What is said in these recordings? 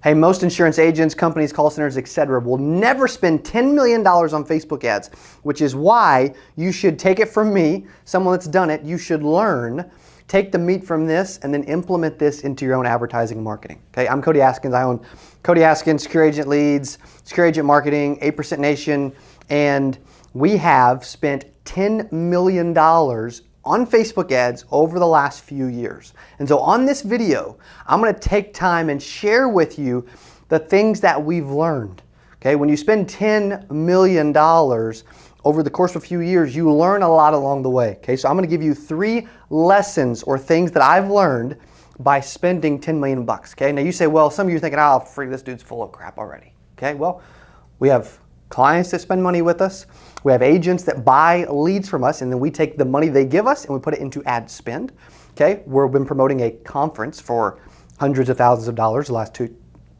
Hey, most insurance agents, companies, call centers, etc. will never spend $10 million on Facebook ads, which is why you should take it from me, someone that's done it. You should learn, take the meat from this, and then implement this into your own advertising and marketing. Okay, I'm Cody Askins. I own Cody Askins, Secure Agent Leads, Secure Agent Marketing, 8% Nation, and we have spent $10 million on Facebook ads over the last few years. And so on this video, I'm gonna take time and share with you the things that we've learned. Okay, when you spend $10 million over the course of a few years, you learn a lot along the way. Okay, so I'm gonna give you 3 lessons or things that I've learned by spending 10 million bucks. Okay, now you say, well, some of you are thinking, oh, freak, this dude's full of crap already. Okay, well, we have clients that spend money with us. We have agents that buy leads from us, and then we take the money they give us and we put it into ad spend. Okay, we've been promoting a conference for hundreds of thousands of dollars the last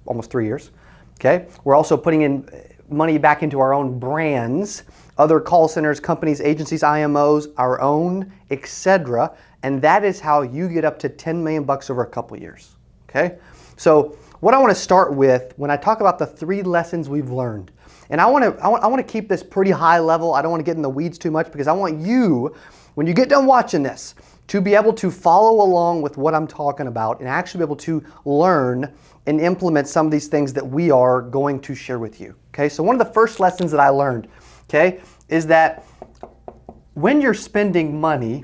almost 3 years. Okay, we're also putting in money back into our own brands, other call centers, companies, agencies, IMOs, our own, etc. And that is how you get up to 10 million bucks over a couple years. Okay, so what I want to start with when I talk about the 3 lessons we've learned. And I want to keep this pretty high level. I don't want to get in the weeds too much because I want you, when you get done watching this, to be able to follow along with what I'm talking about and actually be able to learn and implement some of these things that we are going to share with you. Okay, so one of the first lessons that I learned, okay, is that when you're spending money,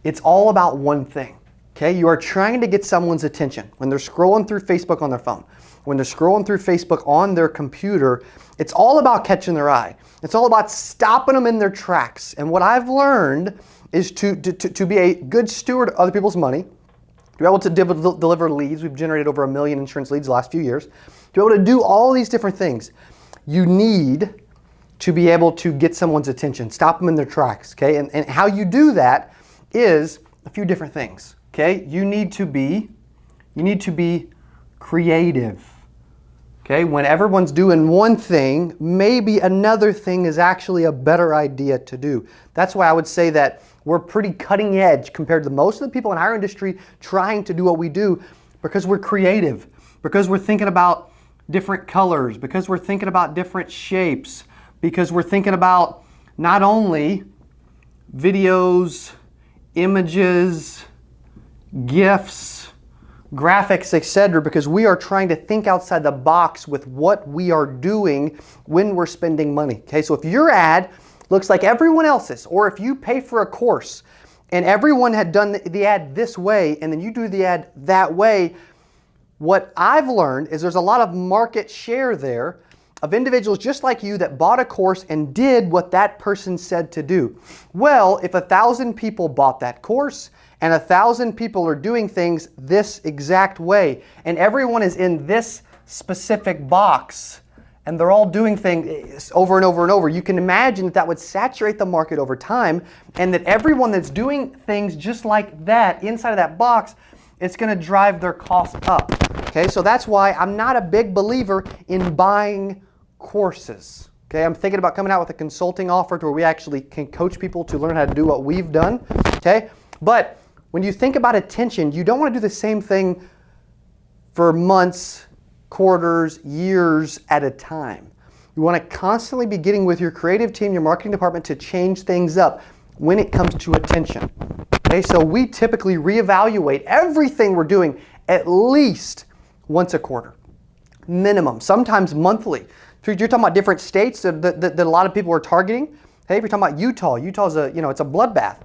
it's all about one thing. Okay, you are trying to get someone's attention when they're scrolling through Facebook on their phone. When they're scrolling through Facebook on their computer, it's all about catching their eye. It's all about stopping them in their tracks. And what I've learned is to be a good steward of other people's money, to be able to deliver leads. We've generated over 1 million insurance leads the last few years. To be able to do all these different things, you need to be able to get someone's attention, stop them in their tracks. Okay, and how you do that is a few different things. Okay, you need to be creative. Okay, when everyone's doing one thing, maybe another thing is actually a better idea to do. That's why I would say that we're pretty cutting edge compared to most of the people in our industry trying to do what we do, because we're creative, because we're thinking about different colors, because we're thinking about different shapes, because we're thinking about not only videos, images, GIFs, graphics, etc., because we are trying to think outside the box with what we are doing when we're spending money. Okay, so if your ad looks like everyone else's, or if you pay for a course and everyone had done the ad this way and then you do the ad that way, what I've learned is there's a lot of market share there of individuals just like you that bought a course and did what that person said to do. Well, if 1,000 people bought that course and 1,000 people are doing things this exact way, and everyone is in this specific box, and they're all doing things over and over and over, you can imagine that would saturate the market over time, and that everyone that's doing things just like that inside of that box, it's going to drive their costs up. Okay, so that's why I'm not a big believer in buying courses. Okay, I'm thinking about coming out with a consulting offer to where we actually can coach people to learn how to do what we've done. Okay, but when you think about attention, you don't want to do the same thing for months, quarters, years at a time. You want to constantly be getting with your creative team, your marketing department, to change things up when it comes to attention. Okay, so we typically reevaluate everything we're doing at least once a quarter, minimum, sometimes monthly. So you're talking about different states that a lot of people are targeting. Hey, if you're talking about Utah's it's a bloodbath.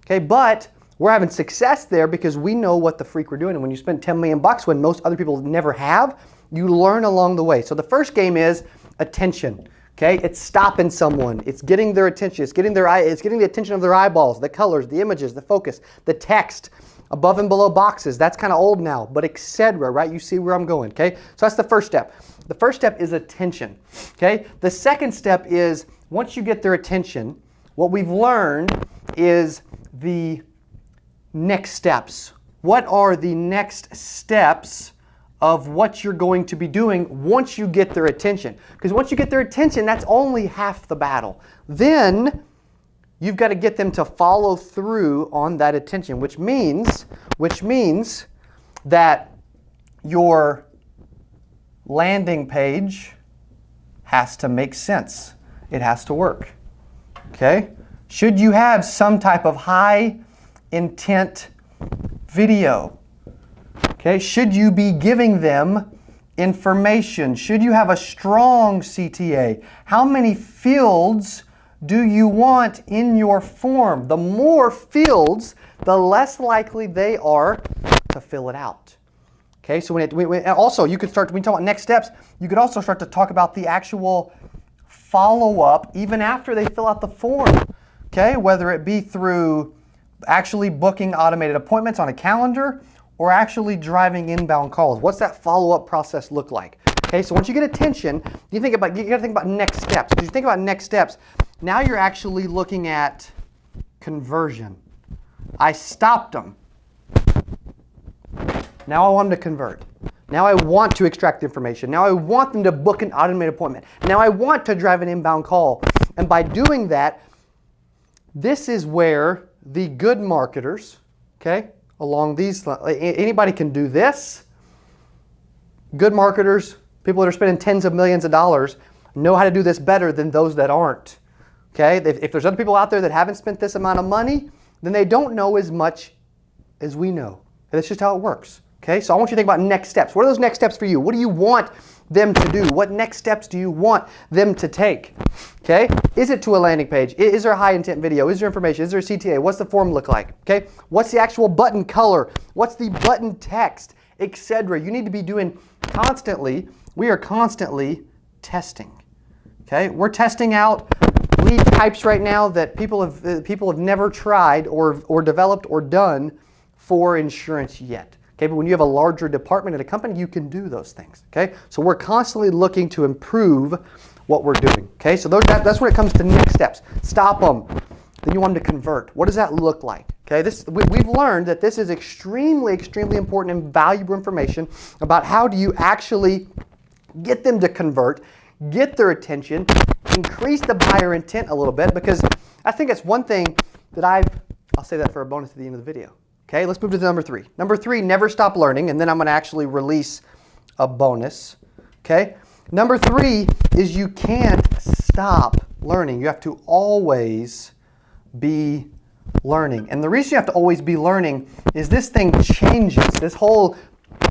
Okay, but we're having success there because we know what the freak we're doing. And when you spend 10 million bucks when most other people never have, you learn along the way. So the first game is attention. Okay, it's stopping someone. It's getting their attention. It's getting the attention of their eyeballs, the colors, the images, the focus, the text, above and below boxes. That's kind of old now, but etc. Right? You see where I'm going. Okay, so that's the first step. The first step is attention. Okay, the second step is once you get their attention, what we've learned is the next steps. What are the next steps of what you're going to be doing once you get their attention? Because once you get their attention, that's only half the battle. Then you've got to get them to follow through on that attention, which means that your landing page has to make sense. It has to work. Okay? Should you have some type of high intent video? Okay? Should you be giving them information? Should you have a strong CTA? How many fields do you want in your form? The more fields, the less likely they are to fill it out. Okay, so also you could start, when you talk about next steps, you could also start to talk about the actual follow-up even after they fill out the form. Okay, whether it be through actually booking automated appointments on a calendar or actually driving inbound calls. What's that follow-up process look like? Okay, so once you get attention, you got to think about next steps. Because you think about next steps, now you're actually looking at conversion. I stopped them. Now I want them to convert. Now I want to extract information. Now I want them to book an automated appointment. Now I want to drive an inbound call. And by doing that, this is where the good marketers, okay, along these, anybody can do this. Good marketers, people that are spending tens of millions of dollars, know how to do this better than those that aren't. Okay, if there's other people out there that haven't spent this amount of money, then they don't know as much as we know. That's just how it works. Okay, so I want you to think about next steps. What are those next steps for you? What do you want them to do? What next steps do you want them to take? Okay, is it to a landing page? Is there a high intent video? Is there information? Is there a CTA? What's the form look like? Okay, what's the actual button color? What's the button text, etc.? You need to be doing constantly. We are constantly testing. Okay, we're testing out lead types right now that people have never tried or developed or done for insurance yet. Okay, but when you have a larger department at a company, you can do those things. Okay, so we're constantly looking to improve what we're doing. Okay, so that's when it comes to next steps. Stop them. Then you want them to convert. What does that look like? Okay, we've learned that this is extremely, extremely important and valuable information about how do you actually get them to convert, get their attention, increase the buyer intent a little bit, because I think it's one thing that I'll say that for a bonus at the end of the video. Okay, let's move to number 3. Number 3, never stop learning, and then I'm going to actually release a bonus. Okay, number 3 is you can't stop learning. You have to always be learning. And the reason you have to always be learning is this thing changes. This whole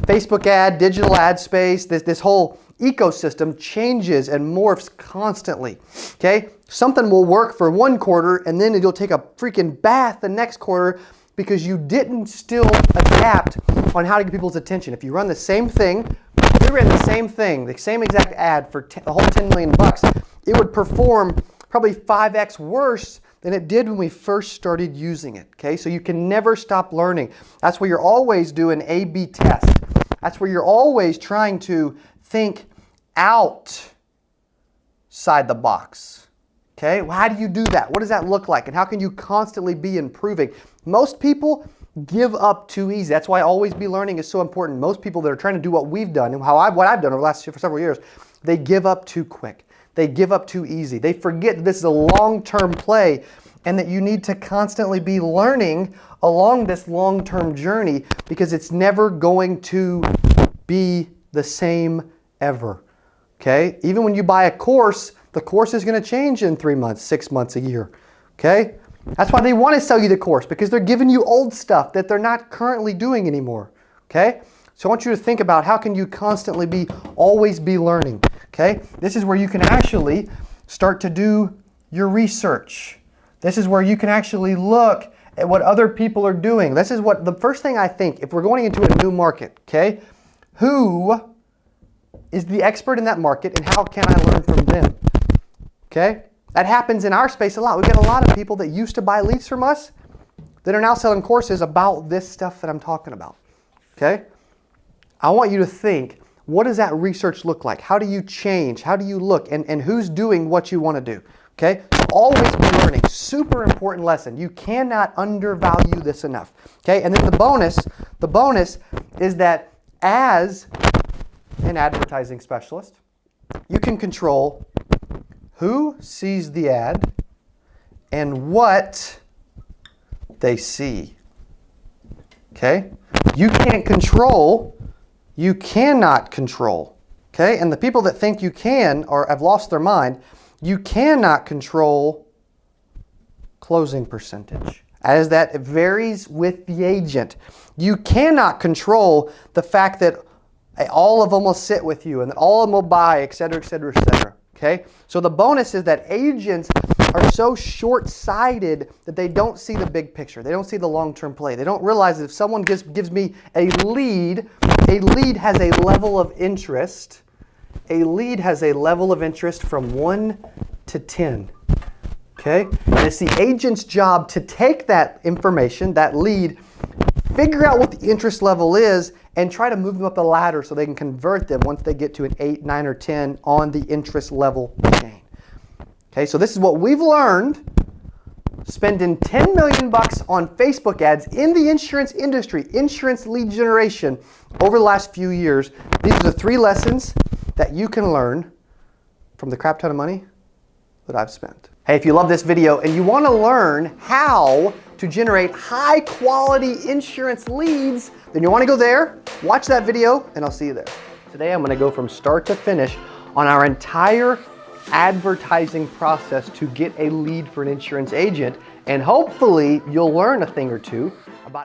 Facebook ad, digital ad space, this whole ecosystem changes and morphs constantly. Okay, something will work for one quarter and then you'll take a freaking bath the next quarter because you didn't still adapt on how to get people's attention. If you run the same thing, if we ran the same thing, the same exact ad for the whole $10 million, it would perform probably 5x worse than it did when we first started using it. Okay, so you can never stop learning. That's where you're always doing A/B test. That's where you're always trying to think outside the box. Okay, well, how do you do that? What does that look like? And how can you constantly be improving? Most people give up too easy. That's why always be learning is so important. Most people that are trying to do what we've done and what I've done over the last several years, they give up too quick. They give up too easy. They forget that this is a long-term play and that you need to constantly be learning along this long-term journey because it's never going to be the same ever. Okay? Even when you buy a course, the course is going to change in 3 months, 6 months, a year. Okay? That's why they want to sell you the course, because they're giving you old stuff that they're not currently doing anymore. Okay? So I want you to think about how can you constantly always be learning. Okay? This is where you can actually start to do your research. This is where you can actually look at what other people are doing. This is what the first thing I think, if we're going into a new market, okay? Who is the expert in that market and how can I learn from them? Okay? That happens in our space a lot. We get a lot of people that used to buy leads from us that are now selling courses about this stuff that I'm talking about. Okay? I want you to think, what does that research look like? How do you change? How do you look? And who's doing what you want to do? Okay? So always be learning. Super important lesson. You cannot undervalue this enough. Okay? And then the bonus is that as an advertising specialist, you can control who sees the ad and what they see. Okay? You cannot control Okay, and the people that think you can or have lost their mind. You cannot control closing percentage, as that varies with the agent. You cannot control the fact that all of them will sit with you and that all of them will buy, et cetera, et cetera, et cetera. Okay? So the bonus is that agents are so short-sighted that they don't see the big picture. They don't see the long-term play. They don't realize that if someone gives me a lead has a level of interest. A lead has a level of interest from 1 to 10. Okay? And it's the agent's job to take that information, that lead, figure out what the interest level is, and try to move them up the ladder so they can convert them once they get to an 8, 9, or 10 on the interest level chain. Okay, so this is what we've learned spending $10 million on Facebook ads in the insurance industry, insurance lead generation, over the last few years. These are the 3 lessons that you can learn from the crap ton of money that I've spent. Hey, if you love this video and you want to learn how to generate high quality insurance leads, then you want to go there, watch that video, and I'll see you there. Today I'm going to go from start to finish on our entire advertising process to get a lead for an insurance agent, and hopefully you'll learn a thing or two about